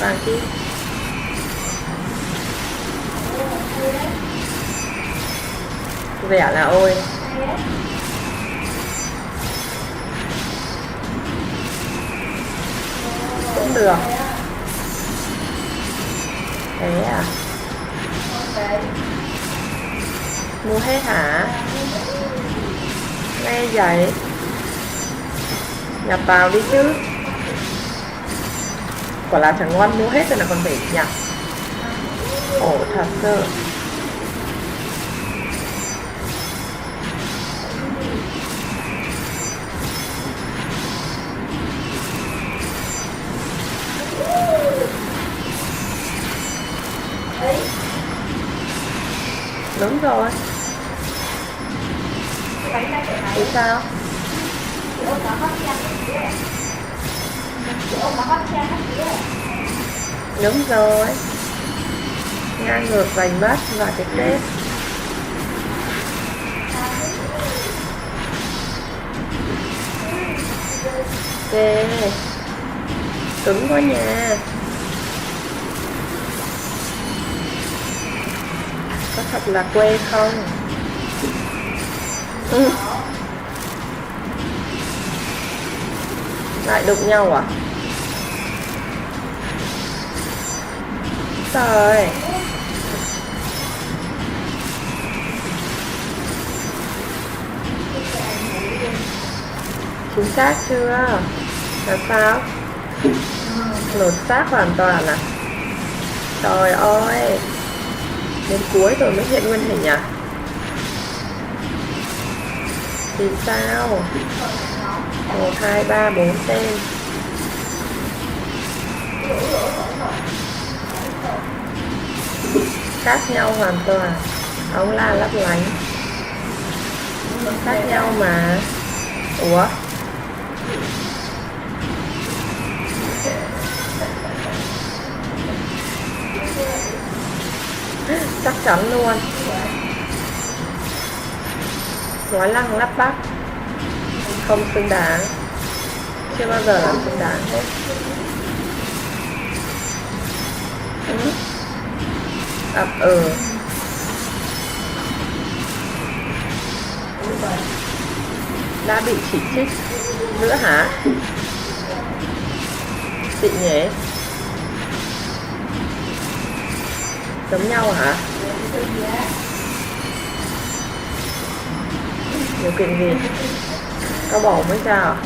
vàng kim. Rẻ là ôi. Cũng được. Thế à? Mua hết hả? Nghe vậy nhập vào đi chứ. Quả là chẳng ngon, mua hết rồi là còn phải nhập. Ổ thật cơ. Đúng rồi. Thì sao? Đúng rồi. Ngang ngược vành mắt và cái tết. Ok. Cứng quá nha. Có thật là quê không? Lại đụng nhau à? Trời. Chính xác chưa? Là sao? Lột xác hoàn toàn à? Trời ơi. Đến cuối rồi mới hiện nguyên hình à? Thì sao? 1, 2, 3, 4 tên. Khác nhau hoàn toàn. Ống la lấp lánh. Khác nhau mà. Ủa? Chắc chắn luôn. Nói lăng lắp bắp. Không xứng đáng. Chưa bao giờ là xứng đáng hết. Đã bị chỉ trích nữa hả? Chị nhỉ? Giống nhau hả? Điều kiện gì? Có bầu mới sao?